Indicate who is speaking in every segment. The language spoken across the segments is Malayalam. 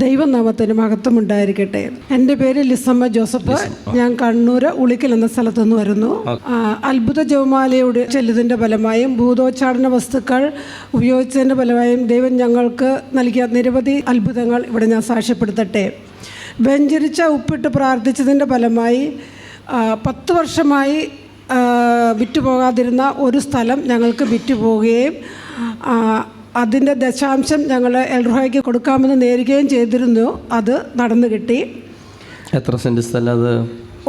Speaker 1: ദൈവനാമത്തിന് മഹത്വമുണ്ടായിരിക്കട്ടെ. എൻ്റെ പേര് ലിസമ്മ ജോസഫ്. ഞാൻ കണ്ണൂർ ഉളിക്കൽ എന്ന സ്ഥലത്തു നിന്ന് വരുന്നു. അത്ഭുത ജപമാലയുടെ ചെല്ലുന്നതിൻ്റെ ഫലമായും ഭൂതോച്ചാടന വസ്തുക്കൾ ഉപയോഗിച്ചതിൻ്റെ ഫലമായും ദൈവം ഞങ്ങൾക്ക് നൽകിയ നിരവധി അത്ഭുതങ്ങൾ ഇവിടെ ഞാൻ സാക്ഷ്യപ്പെടുത്തട്ടെ. വെഞ്ചരിച്ച ഉപ്പിട്ട് പ്രാർത്ഥിച്ചതിൻ്റെ ഫലമായി 10 വർഷമായി വിറ്റുപോകാതിരുന്ന ഒരു സ്ഥലം ഞങ്ങൾക്ക് വിറ്റുപോകുകയും അതിൻ്റെ ദശാംശം ഞങ്ങൾ എൽറോയ്ക്ക് കൊടുക്കാമെന്ന് നേരുകയും ചെയ്തിരുന്നു. അത് നടന്നു കിട്ടി.
Speaker 2: എത്ര സെൻറ്റ് സ്ഥലം അത്?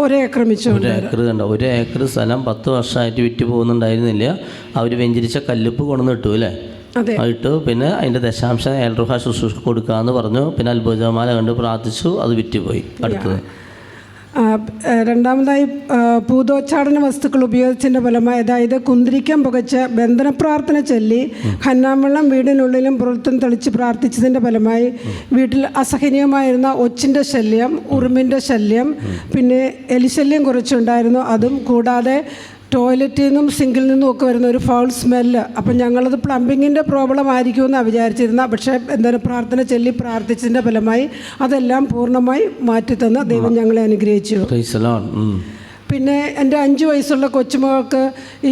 Speaker 1: 1 ഏക്കർ മിച്ചം.
Speaker 2: 1 ഏക്കർ കണ്ടോ? 1 ഏക്കർ സ്ഥലം 10 വർഷമായിട്ട് വിറ്റ് പോകുന്നുണ്ടായിരുന്നില്ല. അവർ വെഞ്ചരിച്ച കല്ലുപ്പ് കൊണ്ടുവന്ന് ഇട്ടു അല്ലേ?
Speaker 1: അതെ,
Speaker 2: ഇട്ടു. പിന്നെ അതിൻ്റെ ദശാംശം എൽറുഹ ശുശ്രൂഷ കൊടുക്കാമെന്ന് പറഞ്ഞു. പിന്നെ അത്ഭുതമാല കണ്ട് പ്രാർത്ഥിച്ചു, അത് വിറ്റുപോയി. അടുത്തത്
Speaker 1: രണ്ടാമതായി ഭൂതോച്ചാടന വസ്തുക്കൾ ഉപയോഗിച്ചതിൻ്റെ ഫലമായി, അതായത് കുന്തിരിക്കം പുകച്ച് ബന്ധന പ്രാർത്ഥന ചൊല്ലി ഹന്നാമെള്ളം വീടിനുള്ളിലും പുറത്തും തെളിച്ച് പ്രാർത്ഥിച്ചതിൻ്റെ ഫലമായി വീട്ടിൽ അസഹനീയമായിരുന്ന ഒച്ചിൻ്റെ ശല്യം, ഉറുമ്പിൻ്റെ ശല്യം, പിന്നെ എലിശല്യം കുറച്ചുണ്ടായിരുന്നു. അതും കൂടാതെ ടോയ്ലറ്റിൽ നിന്നും സിങ്കിൽ നിന്നും ഒക്കെ വരുന്ന ഒരു ഫൗൾ സ്മെല്ല്. അപ്പം ഞങ്ങളത് പ്ലംബിങ്ങിൻ്റെ പ്രോബ്ലം ആയിരിക്കുമെന്നാണ് വിചാരിച്ചിരുന്ന. പക്ഷേ എന്താണ് പ്രാർത്ഥന ചൊല്ലി പ്രാർത്ഥിച്ചതിൻ്റെ ഫലമായി അതെല്ലാം പൂർണ്ണമായി മാറ്റിത്തന്ന് ദൈവം ഞങ്ങളെ അനുഗ്രഹിച്ചു. പിന്നെ എൻ്റെ 5 വയസ്സുള്ള കൊച്ചുമകൾക്ക് ഈ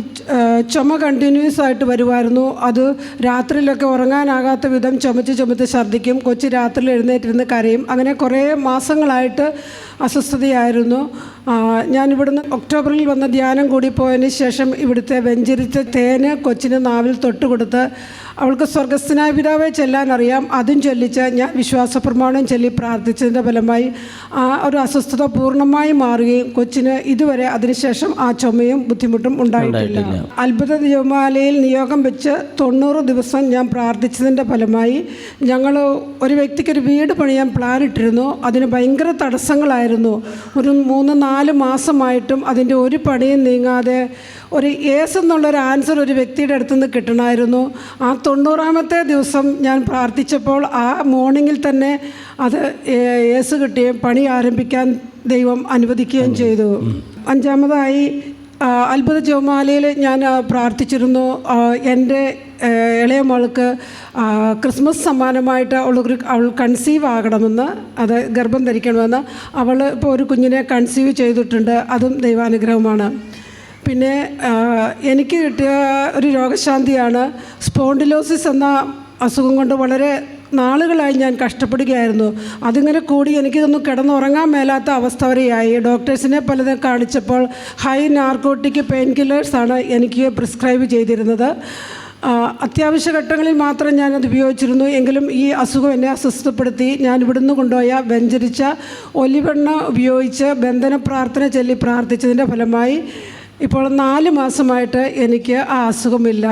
Speaker 1: ചുമ കണ്ടിന്യൂസ് ആയിട്ട് വരുമായിരുന്നു. അത് രാത്രിയിലൊക്കെ ഉറങ്ങാനാകാത്ത വിധം ചുമച്ച് ഛർദ്ദിക്കും. കൊച്ച് രാത്രിയിൽ എഴുന്നേറ്റിരുന്ന് കരയും. അങ്ങനെ കുറേ മാസങ്ങളായിട്ട് അസ്വസ്ഥതയായിരുന്നു. ഞാനിവിടുന്ന് ഒക്ടോബറിൽ വന്ന ധ്യാനം കൂടി പോയതിന് ശേഷം ഇവിടുത്തെ വെഞ്ചരിച്ച തേന് കൊച്ചിന് നാവിൽ തൊട്ടുകൊടുത്ത് അവൾക്ക് സ്വർഗസ്ഥനായ പിതാവെ ചെല്ലാനറിയാം, അതും ചൊല്ലിച്ച് ഞാൻ വിശ്വാസപ്രമാണം ചൊല്ലി പ്രാർത്ഥിച്ചതിൻ്റെ ഫലമായി ആ ഒരു അസ്വസ്ഥത പൂർണ്ണമായി മാറുകയും കൊച്ചിന് ഇതുവരെ അതിനുശേഷം ആ ചുമയും ബുദ്ധിമുട്ടും ഉണ്ടായിട്ടില്ല. അത്ഭുത ജപമാലയിൽ നിയോഗം വെച്ച് 90 ദിവസം ഞാൻ പ്രാർത്ഥിച്ചതിൻ്റെ ഫലമായി ഞങ്ങൾ ഒരു വ്യക്തിക്കൊരു വീട് പണിയാൻ പ്ലാൻ ഇട്ടിരുന്നു. അതിന് ഭയങ്കര തടസ്സങ്ങളായിരുന്നു. ഒരു 3-4 മാസമായിട്ടും അതിൻ്റെ ഒരു പണിയും നീങ്ങാതെ ഒരു യേസ് എന്നുള്ളൊരു ആൻസർ ഒരു വ്യക്തിയുടെ അടുത്തു നിന്ന് കിട്ടണമായിരുന്നു. ആ 90ാമത്തെ ദിവസം ഞാൻ പ്രാർത്ഥിച്ചപ്പോൾ ആ മോർണിംഗിൽ തന്നെ അത് യേസ് കിട്ടുകയും പണി ആരംഭിക്കാൻ ദൈവം അനുവദിക്കുകയും ചെയ്തു. 5ാമതായി അത്ഭുത ജപമാലയിൽ ഞാൻ പ്രാർത്ഥിച്ചിരുന്നു. എൻ്റെ ഇളയ മകൾക്ക് ക്രിസ്മസ് സമ്മാനമായിട്ട് അവൾ കൺസീവ് ആകണമെന്ന്, അത് ഗർഭം ധരിക്കണമെന്ന്. അവൾ ഇപ്പോൾ ഒരു കുഞ്ഞിനെ കൺസീവ് ചെയ്തിട്ടുണ്ട്. അതും ദൈവാനുഗ്രഹമാണ്. പിന്നെ എനിക്ക് കിട്ടിയ ഒരു രോഗശാന്തിയാണ് സ്പോണ്ടിലോസിസ് എന്ന അസുഖം കൊണ്ട് വളരെ നാളുകളായി ഞാൻ കഷ്ടപ്പെടുകയായിരുന്നു. അതിങ്ങനെ കൂടി എനിക്കിതൊന്നും കിടന്നുറങ്ങാൻ മേലാത്ത അവസ്ഥ വരെയായി. ഡോക്ടേഴ്സിനെ പലതും കാണിച്ചപ്പോൾ ഹൈ നാർക്കോട്ടിക് പെയിൻ കില്ലേഴ്സാണ് എനിക്ക് പ്രിസ്ക്രൈബ് ചെയ്തിരുന്നത്. അത്യാവശ്യ ഘട്ടങ്ങളിൽ മാത്രം ഞാനത് ഉപയോഗിച്ചിരുന്നു. എങ്കിലും ഈ അസുഖം എന്നെ അസ്വസ്ഥപ്പെടുത്തി. ഞാൻ ഇവിടുന്ന് കൊണ്ടുപോയ വെഞ്ചരിച്ച ഒലിവെണ്ണ ഉപയോഗിച്ച് ബന്ധന പ്രാർത്ഥന ചൊല്ലി പ്രാർത്ഥിച്ചതിൻ്റെ ഫലമായി ഇപ്പോൾ 4 മാസമായിട്ട് എനിക്ക് ആ അസുഖമില്ല.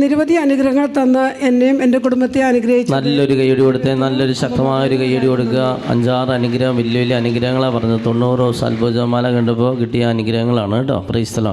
Speaker 1: നിരവധി അനുഗ്രഹങ്ങൾ തന്ന് എന്നെയും എൻ്റെ കുടുംബത്തെ അനുഗ്രഹിച്ചു.
Speaker 2: നല്ലൊരു കൈയടി കൊടുത്തേ, നല്ലൊരു ശക്തമായ ഒരു കൈയടി കൊടുക്കുക. 5-6 അനുഗ്രഹം, വലിയ വലിയ അനുഗ്രഹങ്ങളാണ് പറഞ്ഞത്. 90 ദിവസം അത്ഭുത ജപമാല കണ്ടപ്പോൾ കിട്ടിയ അനുഗ്രഹങ്ങളാണ് കേട്ടോ. Praise the Lord.